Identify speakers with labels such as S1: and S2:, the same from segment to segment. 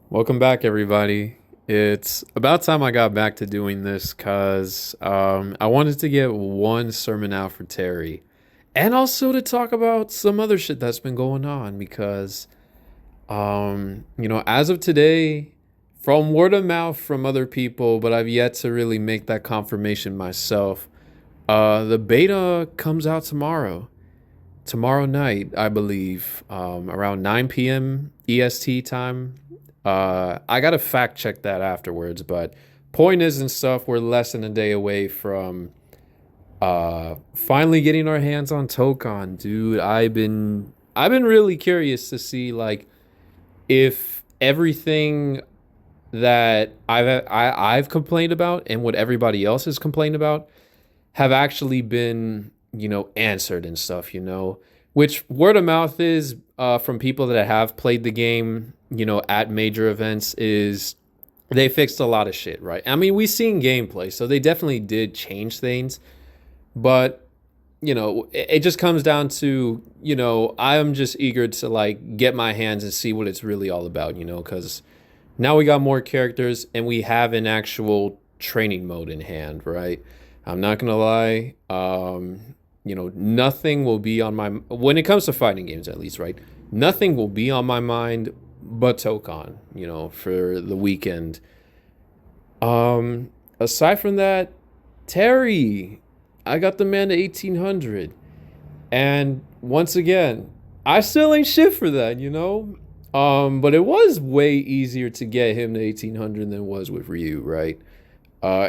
S1: Welcome back, everybody. It's about time I got back to doing this because I wanted to get one sermon out for Terry and also to talk about some other shit that's been going on because, as of today, from word of mouth from other people, but I've yet to really make that confirmation myself. The beta comes out tomorrow night, I believe, around 9 p.m. EST time. I gotta fact check that afterwards, but point is and stuff, we're less than a day away from finally getting our hands on Tokon, dude. I've been really curious to see like if everything that I've complained about and what everybody else has complained about have actually been, answered and stuff, which word of mouth is from people that have played the game, at major events is they fixed a lot of shit, right? I mean, we've seen gameplay, so they definitely did change things, but it just comes down to, I'm just eager to like get my hands and see what it's really all about, because now we got more characters and we have an actual training mode in hand, right? I'm not gonna lie. Nothing will be on my when it comes to fighting games, at least, right? Nothing will be on my mind but Tokon, for the weekend. Aside from that, Terry, I got the man to 1800, and once again, I still ain't shit for that. But it was way easier to get him to 1800 than it was with Ryu, right?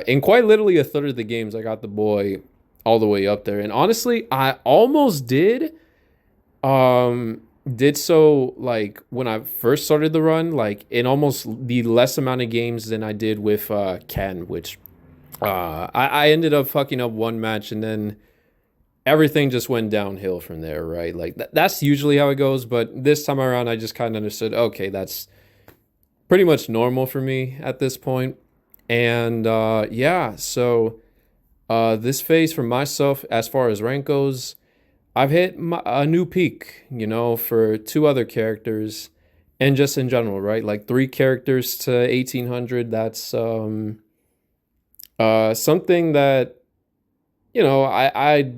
S1: In quite literally a third of the games, I got the boy all the way up there. And honestly, I almost did so like when I first started the run, like in almost the less amount of games than I did with Ken, which I ended up fucking up one match and then everything just went downhill from there, right? Like that's usually how it goes. But this time around, I just kind of understood, okay, that's pretty much normal for me at this point. And yeah, so this phase for myself, as far as rank goes, I've hit a new peak, for two other characters, and just in general, right? Like three characters to 1800. That's something that I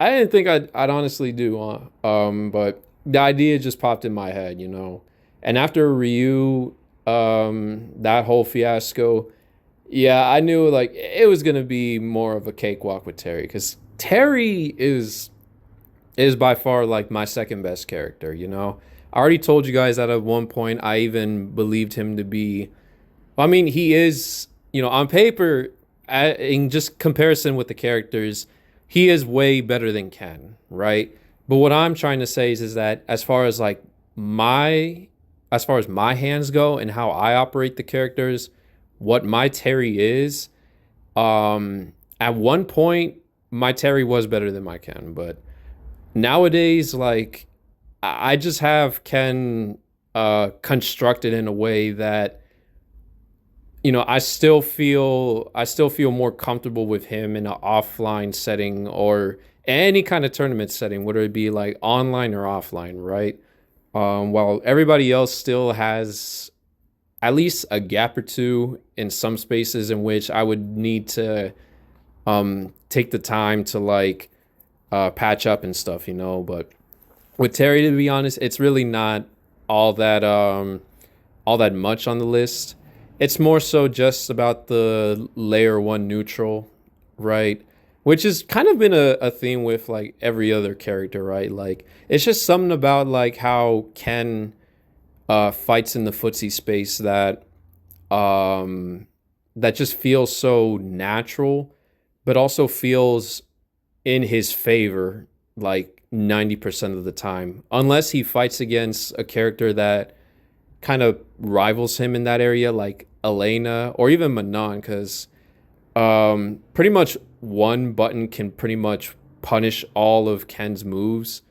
S1: didn't think I'd honestly do, but the idea just popped in my head. And after Ryu, that whole fiasco, yeah, I knew like it was gonna be more of a cakewalk with Terry because Terry is by far like my second best character. I already told you guys that at one point I even believed him to be. I mean, he is, on paper, in just comparison with the characters, he is way better than Ken, right? But what I'm trying to say is that as far as my hands go and how I operate the characters, what my Terry is, at one point my Terry was better than my Ken, but nowadays, like I just have Ken constructed in a way that I still feel more comfortable with him in an offline setting or any kind of tournament setting, whether it be like online or offline, right? While everybody else still has at least a gap or two in some spaces in which I would need to take the time to like patch up and stuff. But with Terry, to be honest, it's really not all that all that much on the list. It's more so just about the layer one neutral, right? Which has kind of been a theme with like every other character, right? Like it's just something about like how Ken fights in the footsie space um, that just feels so natural, but also feels in his favor like 90% of the time, unless he fights against a character that kind of rivals him in that area, like Elena or even Manon, because pretty much one button can pretty much punish all of Ken's moves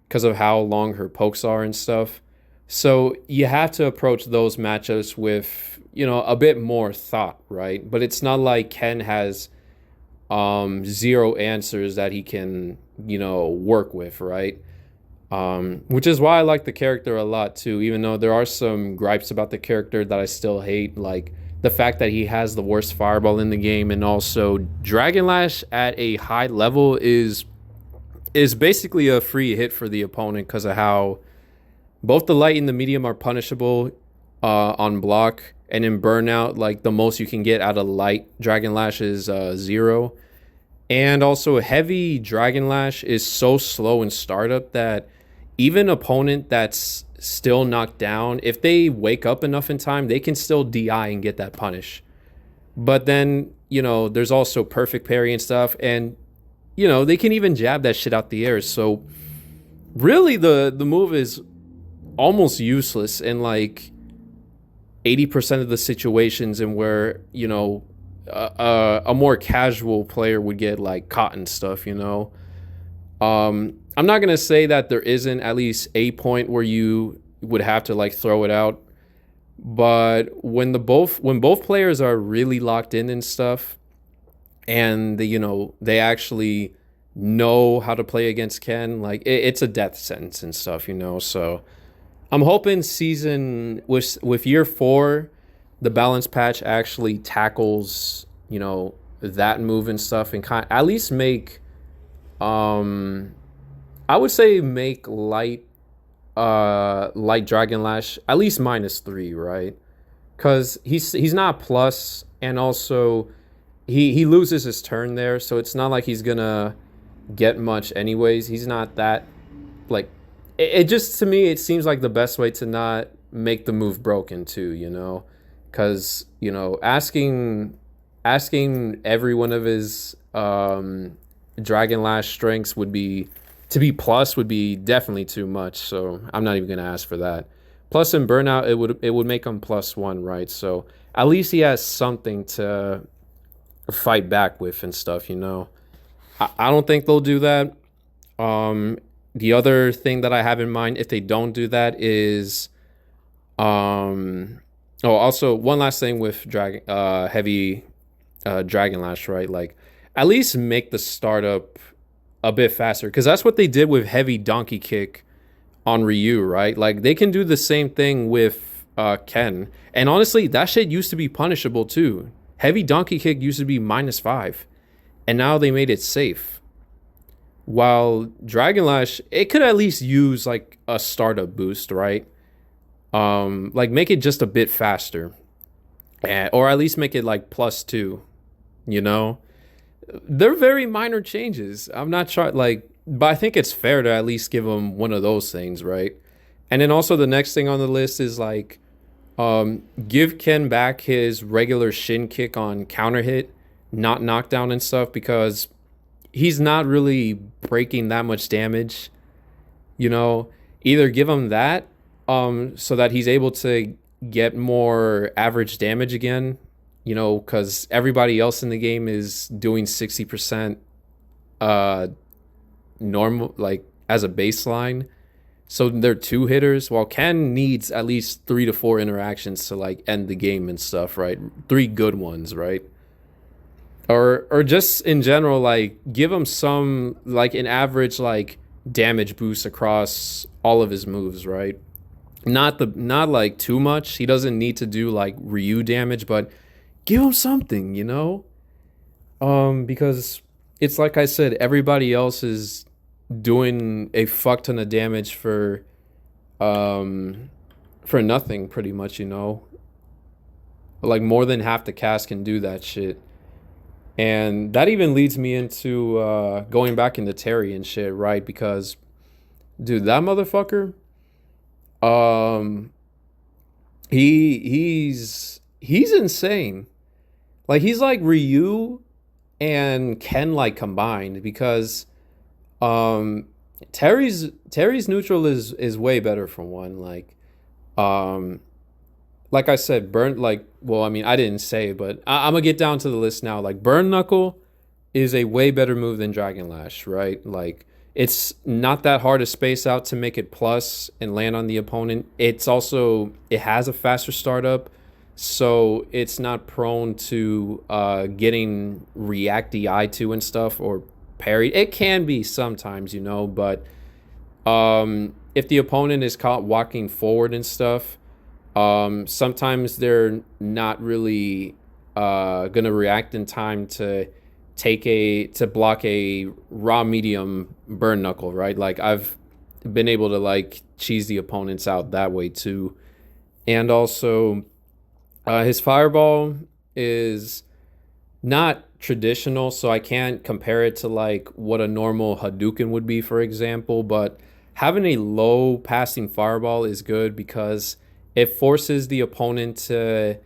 S1: because of how long her pokes are and stuff. So you have to approach those matchups with, a bit more thought, right? But it's not like Ken has zero answers that he can, work with, right? Which is why I like the character a lot too, even though there are some gripes about the character that I still hate, like the fact that he has the worst fireball in the game, and also Dragon Lash at a high level is basically a free hit for the opponent because of how both the light and the medium are punishable on block, and in burnout, like the most you can get out of light Dragon Lash is 0. And also, heavy Dragon Lash is so slow in startup that even opponent that's still knocked down, if they wake up enough in time, they can still DI and get that punish. But then, there's also perfect parry and stuff, and they can even jab that shit out the air. So really, the move is almost useless in like 80% of the situations, and where a more casual player would get like caught and stuff. I'm not gonna say that there isn't at least a point where you would have to like throw it out, but when both players are really locked in and stuff, and they actually know how to play against Ken, like it's a death sentence and stuff. So I'm hoping season with year 4, the balance patch actually tackles that move and stuff, and at least make I would say make light Dragon Lash at least -3, right? Because he's not plus, and also he loses his turn there, so it's not like he's gonna get much anyways. He's not that like it just, to me, it seems like the best way to not make the move broken too. Because asking every one of his Dragon Lash strengths would be to be plus would be definitely too much. So I'm not even gonna ask for that. Plus in burnout, it would make him +1, right? So at least he has something to fight back with and stuff. I don't think they'll do that. The other thing that I have in mind, if they don't do that, is also one last thing with heavy Dragon Lash, right? Like at least make the startup a bit faster, because that's what they did with heavy Donkey Kick on Ryu, right? Like they can do the same thing with Ken, and honestly, that shit used to be punishable too. Heavy Donkey Kick used to be -5, and now they made it safe. While Dragon Lash, it could at least use like a startup boost, right? Like make it just a bit faster, or at least make it like +2. You know, they're very minor changes. I'm not sure, like, but I think it's fair to at least give them one of those things, right? And then also the next thing on the list is like, give Ken back his regular shin kick on counter hit, not knockdown and stuff, because he's not really breaking that much damage. Either give him that, so that he's able to get more average damage again, because everybody else in the game is doing 60% normal, like as a baseline. So they're 2 hitters, while Ken needs at least 3 to 4 interactions to like end the game and stuff, right? 3 good ones, right? Or just in general, like give him some like an average like damage boost across all of his moves, right? Not like too much. He doesn't need to do like Ryu damage, but give him something. Because it's like I said, everybody else is doing a fuck ton of damage for nothing, pretty much. Like more than half the cast can do that shit. And that even leads me into going back into Terry and shit, right? Because, dude, that motherfucker, um, he's insane. Like he's like Ryu and Ken like combined, because Terry's neutral is way better for one. Um like I said, well, I mean, I didn't say it, but I'm gonna get down to the list now. Like burn knuckle is a way better move than Dragon Lash, right? Like it's not that hard to space out to make it plus and land on the opponent. It has a faster startup, so it's not prone to getting react DI to and stuff, or parried. It can be sometimes, but If the opponent is caught walking forward and stuff, sometimes they're not really gonna react in time to block a raw medium burn knuckle, right? Like I've been able to like cheese the opponents out that way too. And also his fireball is not traditional, so I can't compare it to like what a normal Hadouken would be, for example. But having a low passing fireball is good because it forces the opponent to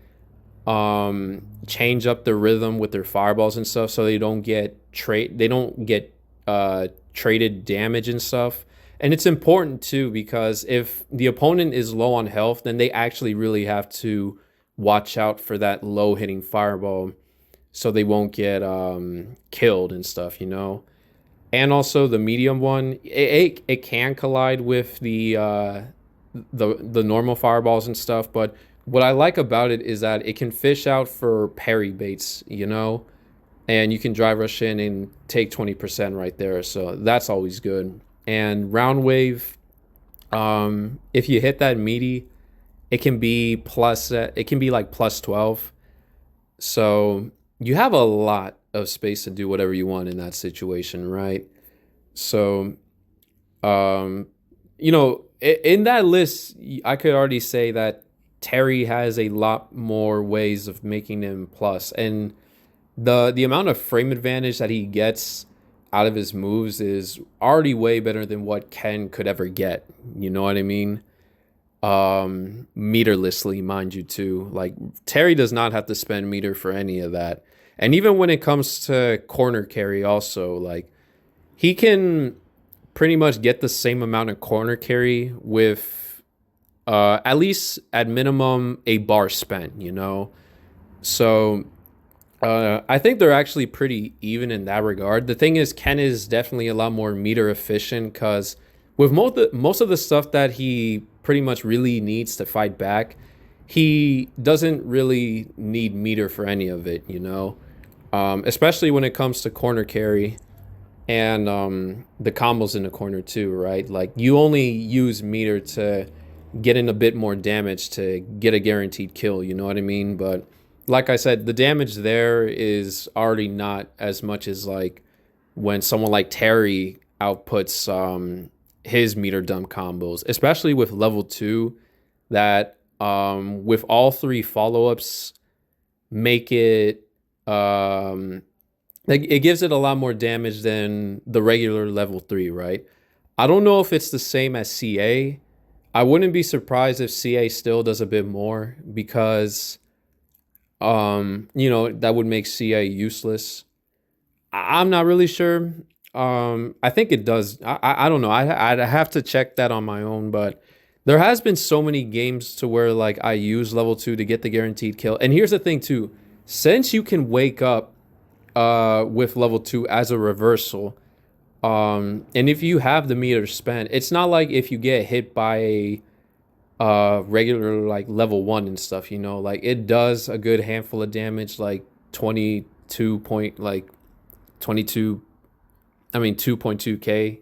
S1: change up the rhythm with their fireballs and stuff, so they don't get traded damage and stuff. And it's important too because if the opponent is low on health, then they actually really have to watch out for that low hitting fireball so they won't get killed and stuff, you know. And also the medium one, it can collide with the normal fireballs and stuff, but what I like about it is that it can fish out for parry baits, you know, and you can drive rush in and take 20% right there, so that's always good. And round wave, if you hit that meaty, it can be like plus 12, so you have a lot of space to do whatever you want in that situation, right? So, um, you know, in that list, I could already say that Terry has a lot more ways of making him plus, and the amount of frame advantage that he gets out of his moves is already way better than what Ken could ever get. You know what I mean? Meterlessly, mind you, too. Like Terry does not have to spend meter for any of that. And even when it comes to corner carry, also like he can pretty much get the same amount of corner carry with at least at minimum a bar spent, you know. So I think they're actually pretty even in that regard. The thing is, Ken is definitely a lot more meter efficient because with most of the stuff that he pretty much really needs to fight back, he doesn't really need meter for any of it, you know. Especially when it comes to corner carry and the combos in the corner too, right? Like you only use meter to get in a bit more damage to get a guaranteed kill, you know what I mean? But like I said, the damage there is already not as much as like when someone like Terry outputs his meter dump combos, especially with level 2 that with all 3 follow-ups make it like it gives it a lot more damage than the regular level 3, right? I don't know if it's the same as CA. I wouldn't be surprised if CA still does a bit more because you know, that would make CA useless. I'm not really sure. I think it does. I don't know. I'd have to check that on my own, but there has been so many games to where like I use level 2 to get the guaranteed kill. And here's the thing too, since you can wake up with level 2 as a reversal, and if you have the meter spent, it's not like if you get hit by a regular like level 1 and stuff, you know, like it does a good handful of damage, like 22 point like 22 I mean 2.2k.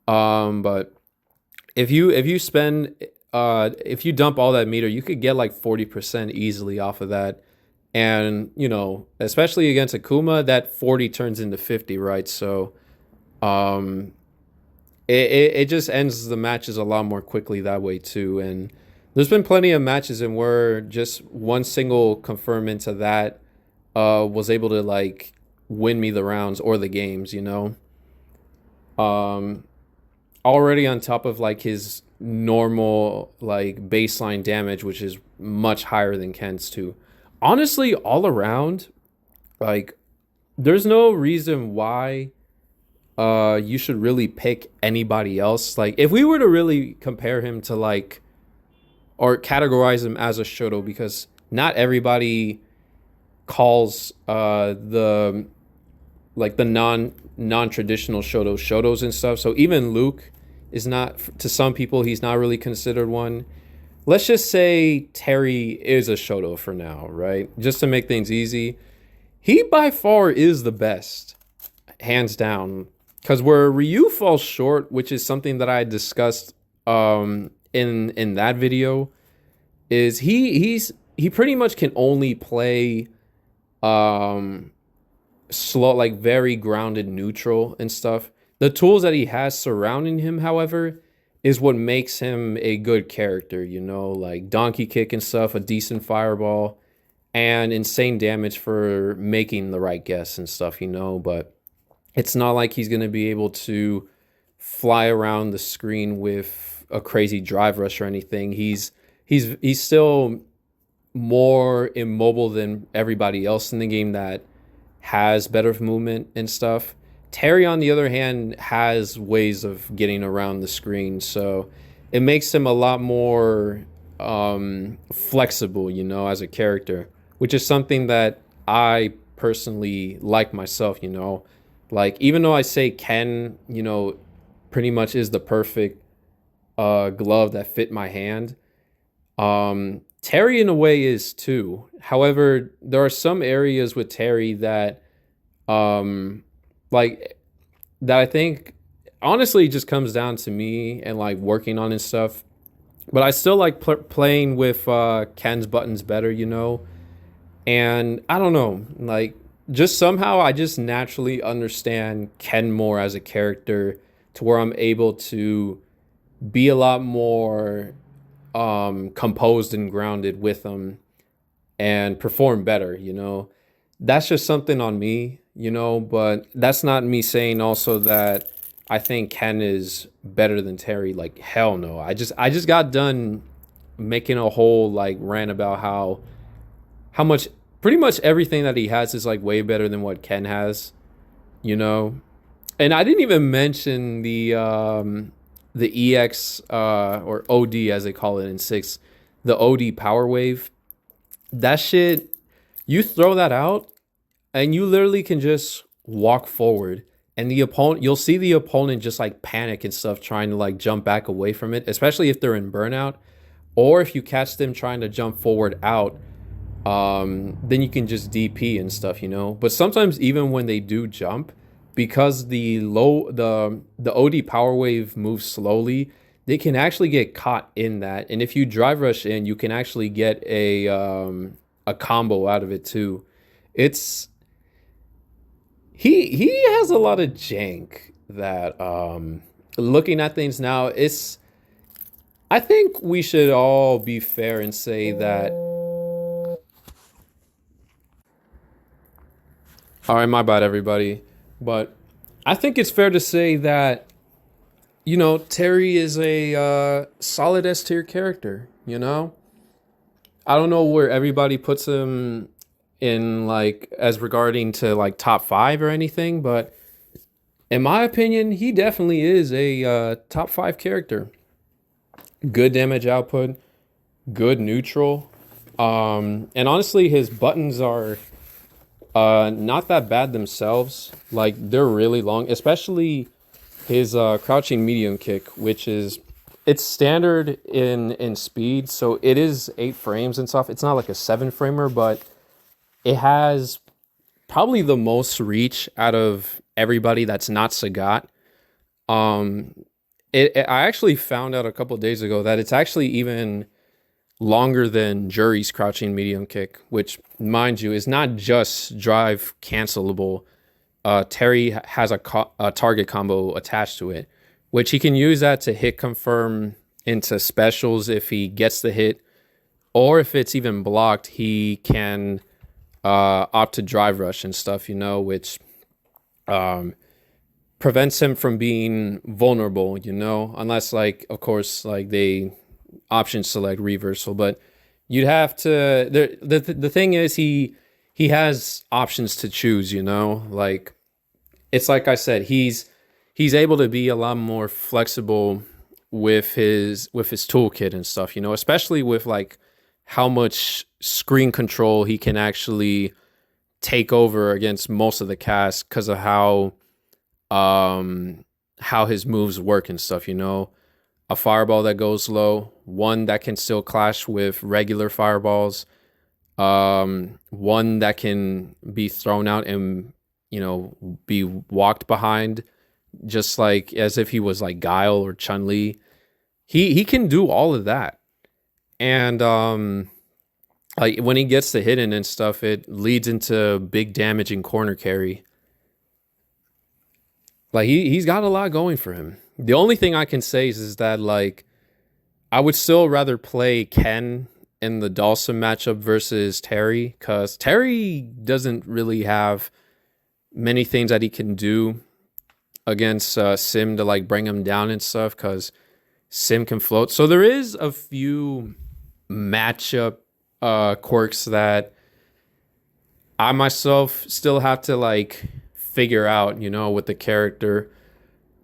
S1: But if you spend if you dump all that meter, you could get like 40% easily off of that. And you know, especially against Akuma, that 40 turns into 50, right? So um it just ends the matches a lot more quickly that way too. And there's been plenty of matches in where just one single confirm into that was able to like win me the rounds or the games, you know. um Already on top of like his normal like baseline damage, which is much higher than Ken's too. Honestly, all around, like there's no reason why you should really pick anybody else. Like if we were to really compare him to like or categorize him as a Shoto, because not everybody calls the like the non-traditional Shotos and stuff. So even Luke is not, to some people he's not really considered one. Let's just say Terry is a Shoto for now, right? Just to make things easy. He by far is the best, hands down. because where Ryu falls short, which is something that I discussed in that video, is he pretty much can only play um slow, like very grounded neutral and stuff. The tools that he has surrounding him, however, is what makes him a good character, you know, like donkey kick and stuff, a decent fireball, and insane damage for making the right guess and stuff, you know. But it's not like he's going to be able to fly around the screen with a crazy drive rush or anything. He's still more immobile than everybody else in the game that has better movement and stuff. Terry, on the other hand, has ways of getting around the screen, so it makes him a lot more flexible, you know, as a character, which is something that I personally like myself, you know. Like, even though I say Ken, you know, pretty much is the perfect glove that fit my hand, Terry in a way is too. However, there are some areas with Terry that um like that I think honestly just comes down to me and like working on and stuff. But I still like playing with Ken's buttons better, you know. And I don't know, like just somehow I just naturally understand Ken more as a character to where I'm able to be a lot more composed and grounded with them and perform better, you know. That's just something on me, you know, but that's not me saying also that I think Ken is better than Terry. Like hell no. I just got done making a whole like rant about how much pretty much everything that he has is like way better than what Ken has, you know. And I didn't even mention the EX or OD as they call it in 6, the OD Power Wave. That shit, you throw that out and you literally can just walk forward, and the opponent, you'll see the opponent just like panic and stuff trying to like jump back away from it, especially if they're in burnout, or if you catch them trying to jump forward out, then you can just DP and stuff, you know. But sometimes even when they do jump, because the OD Power Wave moves slowly, they can actually get caught in that. And if you drive rush in, you can actually get a combo out of it too. It's he has a lot of jank that looking at things now, it's I think we should all be fair and say that. All right, my bad, everybody. But I think it's fair to say that, you know, Terry is a solid S tier character, you know? I don't know where everybody puts him in, like, as regarding to, like, top 5 or anything, but in my opinion, he definitely is a top 5 character. Good damage output, good neutral. And honestly, his buttons are not that bad themselves. Like they're really long, especially his crouching medium kick, which is it's standard in speed, so it is 8 frames and stuff. It's not like a 7 framer, but it has probably the most reach out of everybody that's not Sagat. Um, I actually found out a couple days ago that it's actually even longer than Jury's crouching medium kick, which, mind you, is not just drive cancelable. Terry has a target combo attached to it, which he can use that to hit confirm into specials if he gets the hit, or if it's even blocked, he can opt to drive rush and stuff, you know, which prevents him from being vulnerable, you know, unless, like, of course, like they option select reversal, but you'd have to the thing is he has options to choose, you know. Like it's like I said, he's able to be a lot more flexible with his toolkit and stuff, you know, especially with like how much screen control he can actually take over against most of the cast because of how his moves work and stuff, you know. A fireball that goes low, one that can still clash with regular fireballs, one that can be thrown out and, you know, be walked behind just like as if he was like Guile or Chun Li. He can do all of that, and like when he gets the hidden and stuff, it leads into big damage and corner carry. Like he's got a lot going for him. The only thing I can say is that like I would still rather play Ken in the Dawson matchup versus Terry, because Terry doesn't really have many things that he can do against Sim to like bring him down and stuff, because Sim can float. So there is a few matchup quirks that I myself still have to like figure out, you know, with the character.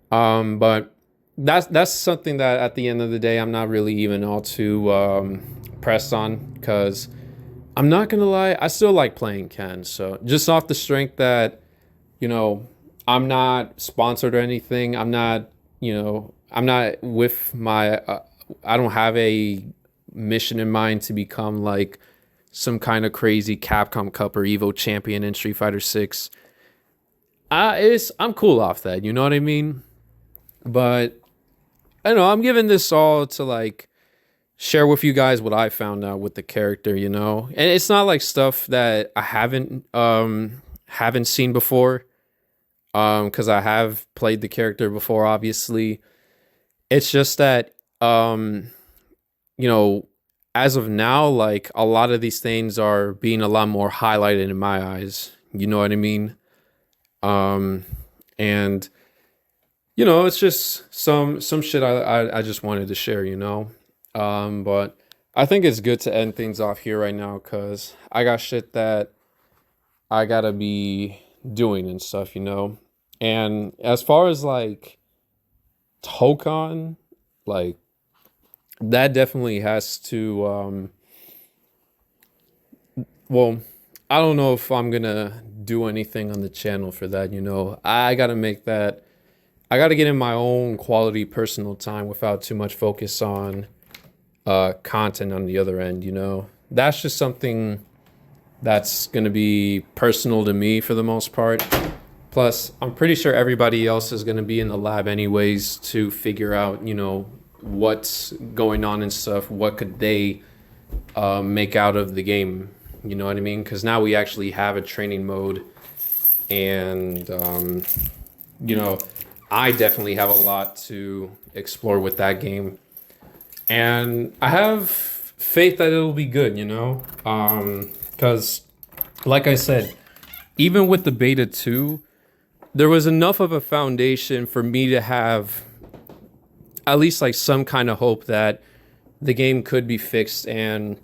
S1: But that's something that at the end of the day I'm not really even all too pressed on, because I'm not gonna lie, I still like playing Ken. So just off the strength that, you know, I'm not sponsored or anything. I'm not, you know, I'm not with my. I don't have a mission in mind to become like some kind of crazy Capcom Cup or Evo champion in Street Fighter 6. I'm cool off that, you know what I mean? But I don't know, I'm giving this all to like share with you guys what I found out with the character, you know? And it's not like stuff that I haven't seen before. Because I have played the character before, obviously. It's just that you know, as of now, like a lot of these things are being a lot more highlighted in my eyes. You know what I mean? And you know, it's just some shit I just wanted to share, you know. But I think it's good to end things off here right now, because I got shit that I gotta be doing and stuff, you know. And as far as like Tokon, like that definitely has to well, I don't know if I'm gonna do anything on the channel for that, you know. I gotta make that, I gotta get in my own quality personal time without too much focus on content on the other end, you know. That's just something that's gonna be personal to me for the most part. Plus, I'm pretty sure everybody else is going to be in the lab anyways to figure out, you know, what's going on and stuff. What could they make out of the game? You know what I mean? Because now we actually have a training mode. And, you know, I definitely have a lot to explore with that game. And I have faith that it'll be good, you know? Because, like I said, even with the beta 2, there was enough of a foundation for me to have at least like some kind of hope that the game could be fixed and,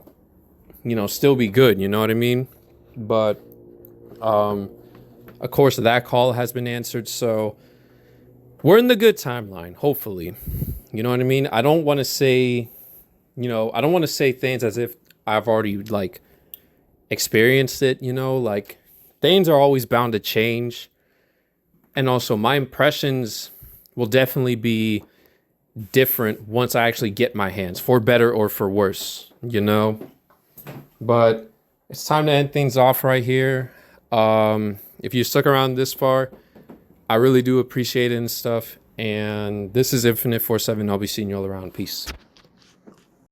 S1: you know, still be good, you know what I mean? But of course that call has been answered, so we're in the good timeline, hopefully. You know what I mean? I don't want to say, you know, I don't want to say things as if I've already like experienced it, you know, like things are always bound to change. And also my impressions will definitely be different once I actually get my hands, for better or for worse, you know. But it's time to end things off right here. If you stuck around this far, I really do appreciate it and stuff. And this is Infinite 47. I'll be seeing you all around. Peace.